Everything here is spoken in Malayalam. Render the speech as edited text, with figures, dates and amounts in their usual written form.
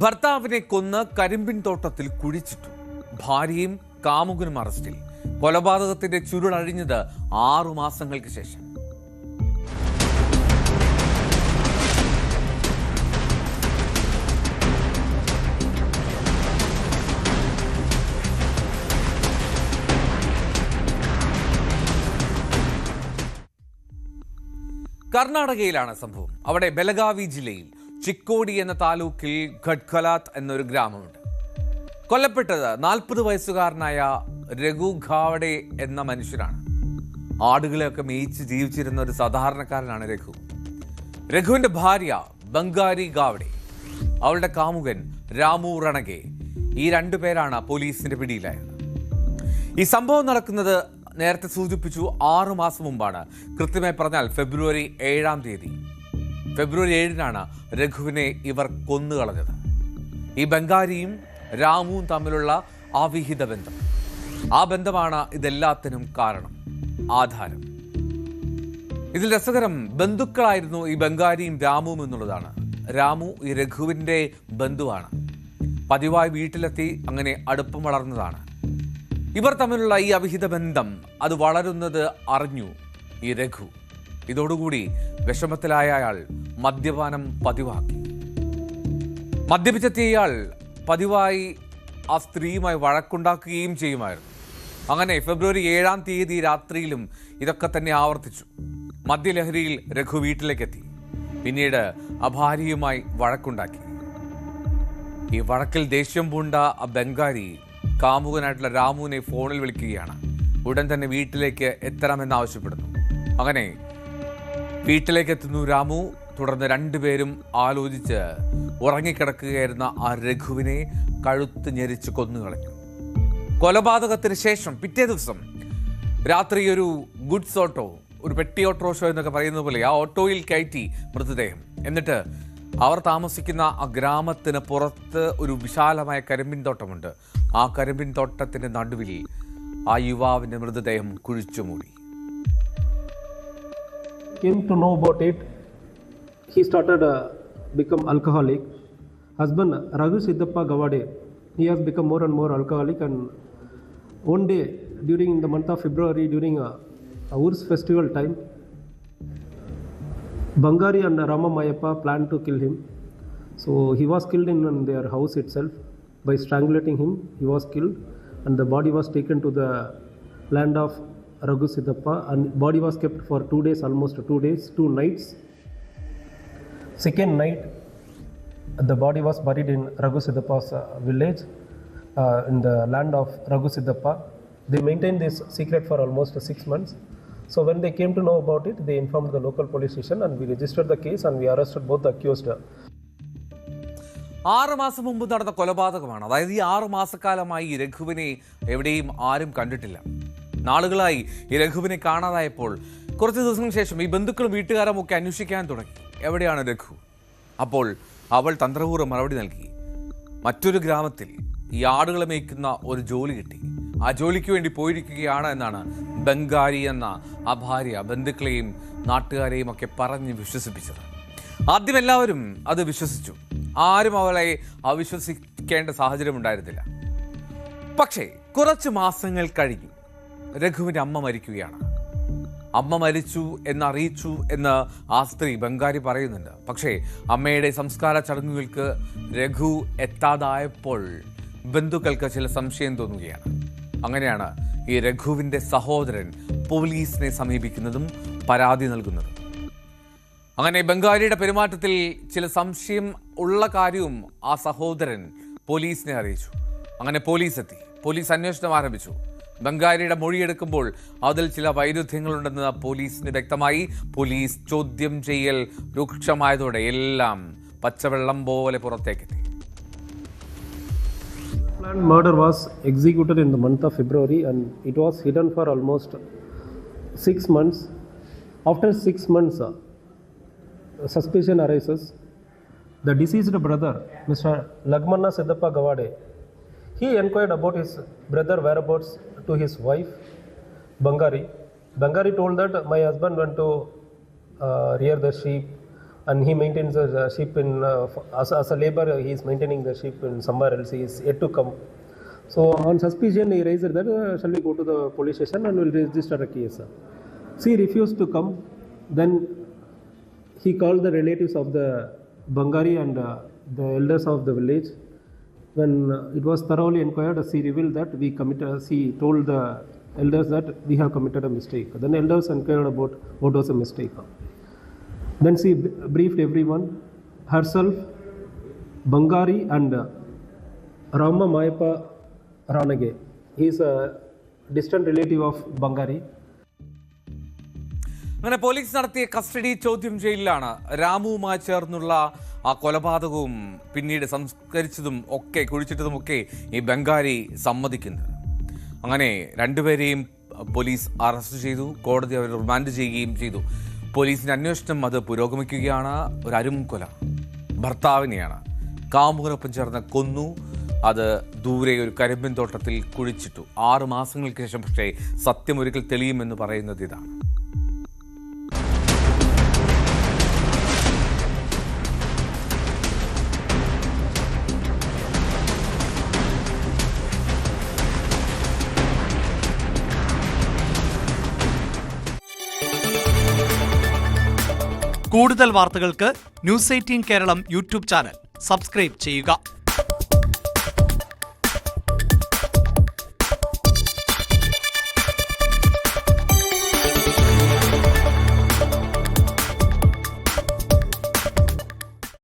ഭർത്താവിനെ കൊന്ന് കരിമ്പിൻ തോട്ടത്തിൽ കുഴിച്ചിട്ടു. ഭാര്യയും കാമുകനും അറസ്റ്റിൽ. കൊലപാതകത്തിന്റെ ചുരുളഴിഞ്ഞത് 6 മാസങ്ങൾക്ക് ശേഷം. കർണാടകയിലാണ് സംഭവം. അവിടെ ബെലഗാവി ജില്ലയിൽ ചിക്കോടി എന്ന താലൂക്കിൽ ഖഡ്ഖലാത്ത് എന്നൊരു ഗ്രാമമുണ്ട്. കൊല്ലപ്പെട്ടത് 40 വയസ്സുകാരനായ രഘു ഖാവഡെ എന്ന മനുഷ്യനാണ്. ആടുകളെയൊക്കെ മേയിച്ച് ജീവിച്ചിരുന്ന ഒരു സാധാരണക്കാരനാണ് രഘു. രഘുവിന്റെ ഭാര്യ ബംഗാരി ഗാവഡെ, അവളുടെ കാമുകൻ രാമു രണഗെ, ഈ 2 പേരാണ് പോലീസിന്റെ പിടിയിലായത്. ഈ സംഭവം നടക്കുന്നത് നേരത്തെ സൂചിപ്പിച്ചു 6 മാസം മുമ്പാണ്. കൃത്യമായി പറഞ്ഞാൽ ഫെബ്രുവരി 7-ാം തീയതി. ഫെബ്രുവരി 7-നാണ് രഘുവിനെ ഇവർ കൊന്നുകളഞ്ഞത്. ഈ ബംഗാരിയും രാമുവും തമ്മിലുള്ള അവിഹിത ബന്ധം, ആ ബന്ധമാണ് ഇതെല്ലാത്തിനും കാരണം, ആധാരം. ഇതിൽ രസകരം, ബന്ധുക്കളായിരുന്നു ഈ ബംഗാരിയും രാമുവും എന്നുള്ളതാണ്. രാമു ഈ രഘുവിൻ്റെ ബന്ധുവാണ്. പതിവായി വീട്ടിലെത്തി അങ്ങനെ അടുപ്പം വളർന്നതാണ്. ഇവർ തമ്മിലുള്ള ഈ അവിഹിത ബന്ധം അത് വളരുന്നത് അറിഞ്ഞു ഈ രഘു. ഇതോടുകൂടി വിഷമത്തിലായ അയാൾ മദ്യപാനം പതിവാക്കി. മദ്യപിച്ചെത്തിയ ഇയാൾ പതിവായി ആ സ്ത്രീയുമായി വഴക്കുണ്ടാക്കുകയും ചെയ്യുമായിരുന്നു. അങ്ങനെ ഫെബ്രുവരി 7-ാം തീയതി രാത്രിയിലും ഇതൊക്കെ തന്നെ ആവർത്തിച്ചു. മദ്യലഹരിയിൽ രഘു വീട്ടിലേക്കെത്തി. പിന്നീട് ആ ഭാര്യയുമായി വഴക്കുണ്ടാക്കി. ഈ വഴക്കിൽ ദേഷ്യം പൂണ്ട ആ ബംഗാരി കാമുകനായിട്ടുള്ള രാമുവിനെ ഫോണിൽ വിളിക്കുകയാണ്. ഉടൻ തന്നെ വീട്ടിലേക്ക് എത്തണമെന്നാവശ്യപ്പെടുന്നു. അങ്ങനെ വീട്ടിലേക്ക് എത്തുന്നു രാമു. തുടർന്ന് 2 പേരും ആലോചിച്ച് ഉറങ്ങിക്കിടക്കുകയായിരുന്ന ആ രഘുവിനെ കഴുത്ത് ഞെരിച്ച് കൊന്നുകളഞ്ഞു. കൊലപാതകത്തിന് ശേഷം പിറ്റേ ദിവസം രാത്രി ഒരു ഗുഡ്സ് ഓട്ടോ, ഒരു പെട്ടി ഓട്ടോറിക്ഷ എന്നൊക്കെ പറയുന്ന പോലെ ആ ഓട്ടോയിൽ കയറ്റി മൃതദേഹം. എന്നിട്ട് അവർ താമസിക്കുന്ന ആ ഗ്രാമത്തിന് പുറത്ത് ഒരു വിശാലമായ കരിമ്പിൻ തോട്ടമുണ്ട്. ആ കരിമ്പിൻ തോട്ടത്തിന്റെ നടുവിൽ ആ യുവാവിന്റെ മൃതദേഹം കുഴിച്ചു മൂടി. Came to know about it, he started become alcoholic. Husband Raghu Siddappa Gavade, he has become more and more alcoholic, and one day during the month of February, during a Urs festival time, Bangari and Rama Mayappa planned to kill him. So he was killed in their house itself. By strangulating him, he was killed, and the body was taken to the land of Raghu Siddappa, and body was kept for 2 days, almost 2 days, 2 nights. Second night, the body was buried in Raghu Siddappa's village, in the land of Raghu Siddappa. They maintained this secret for almost 6 months. So when they came to know about it, they informed the local police station, and we registered the case and we arrested both the accused. 6 മാസം മുമ്പ് നടന്ന കൊലപാതകമാണ്. അതായത് ഈ 6 മാസക്കാലമായി ഈ രഘുവിനെ എവിടെയും ആരും കണ്ടിട്ടില്ല. നാളുകളായി ഈ രഘുവിനെ കാണാതായപ്പോൾ കുറച്ച് ദിവസങ്ങൾക്ക് ശേഷം ഈ ബന്ധുക്കളും വീട്ടുകാരും ഒക്കെ അന്വേഷിക്കാൻ തുടങ്ങി, എവിടെയാണ് രഘു? അപ്പോൾ അവൾ തന്ത്രപൂർവ്വം മറുപടി നൽകി. മറ്റൊരു ഗ്രാമത്തിൽ ഈ ആടുകളെ മേയ്ക്കുന്ന ഒരു ജോലി കിട്ടി, ആ ജോലിക്ക് വേണ്ടി പോയിരിക്കുകയാണ് എന്നാണ് ബംഗാരി എന്ന ആ ഭാര്യ ബന്ധുക്കളെയും നാട്ടുകാരെയും ഒക്കെ പറഞ്ഞ് വിശ്വസിപ്പിച്ചത്. ആദ്യം എല്ലാവരും അത് വിശ്വസിച്ചു. ആരും അവളെ അവിശ്വസിക്കേണ്ട സാഹചര്യം ഉണ്ടായിരുന്നില്ല. പക്ഷേ കുറച്ച് മാസങ്ങൾ കഴിഞ്ഞു. രഘുവിൻ്റെ അമ്മ മരിക്കുകയാണ്. അമ്മ മരിച്ചു എന്നറിയിച്ചു എന്ന് ആ സ്ത്രീ ബംഗാരി പറയുന്നുണ്ട്. പക്ഷേ അമ്മയുടെ സംസ്കാര ചടങ്ങുകൾക്ക് രഘു എത്താതായപ്പോൾ ബന്ധുക്കൾക്ക് ചില സംശയം തോന്നുകയാണ്. അങ്ങനെയാണ് ഈ രഘുവിൻ്റെ സഹോദരൻ പോലീസിനെ സമീപിക്കുന്നതും പരാതി നൽകുന്നതും. അങ്ങനെ ബംഗാരിയുടെ പെരുമാറ്റത്തിൽ ചില സംശയം ഉള്ള കാര്യവും ആ സഹോദരൻ പോലീസിനെ അറിയിച്ചു. അങ്ങനെ പോലീസ് എത്തി. പോലീസ് അന്വേഷണം ആരംഭിച്ചു. ബംഗാരിയുടെ മൊഴിയെടുക്കുമ്പോൾ അതിൽ ചില വൈരുദ്ധ്യങ്ങളുണ്ടെന്ന് പോലീസിന് വ്യക്തമായി. പോലീസ് ചോദ്യം ചെയ്യൽ രൂക്ഷമായതോടെ എല്ലാം പച്ചവെള്ളം പോലെ പുറത്തേക്കെത്തി. Planned murder was executed in the month of February, and it was hidden for almost 6 months. After 6 months, suspicion arises. The deceased brother, Mr. Lagmanna Siddappa Gavade, he inquired about his brother whereabouts to his wife, Bangari. Bangari told that my husband went to rear the sheep and he maintains a sheep in as a laborer. He is maintaining the sheep in somewhere else. He is yet to come. So on suspicion, he raised that shall we go to the police station and we'll register a case. She refused to come. Then he called the relatives of the Bangari and the elders of the village. When it was thoroughly inquired, she revealed that she told the elders that we have committed a mistake. Then elders inquired about what was a mistake. Then she briefed everyone, herself, Bangari and Rama Mayappa Ranage. He is a distant relative of Bangari. അങ്ങനെ പോലീസ് നടത്തിയ കസ്റ്റഡി ചോദ്യം ചെയ്യലിലാണ് രാമുവുമായി ചേർന്നുള്ള ആ കൊലപാതകവും പിന്നീട് സംസ്കരിച്ചതും ഒക്കെ കുഴിച്ചിട്ടതുമൊക്കെ ഈ ബംഗാരി സമ്മതിക്കുന്നത്. അങ്ങനെ രണ്ടുപേരെയും പോലീസ് അറസ്റ്റ് ചെയ്തു, കോടതി അവർ റിമാൻഡ് ചെയ്യുകയും ചെയ്തു. പോലീസിന്റെ അന്വേഷണം അത് പുരോഗമിക്കുകയാണ്. ഒരു അരുംകൊല ഭർത്താവിനെയാണ് കാമുകനൊപ്പം ചേർന്ന് കൊന്നു. അത് ദൂരെ ഒരു കരിമ്പിൻ തോട്ടത്തിൽ കുഴിച്ചിട്ടു. 6 മാസങ്ങൾക്ക് ശേഷം പക്ഷേ സത്യമൊരിക്കൽ തെളിയുമെന്ന് പറയുന്നത് ഇതാണ്. കൂടുതൽ വാർത്തകൾക്ക് News 18 Keralam YouTube channel subscribe ചെയ്യുക.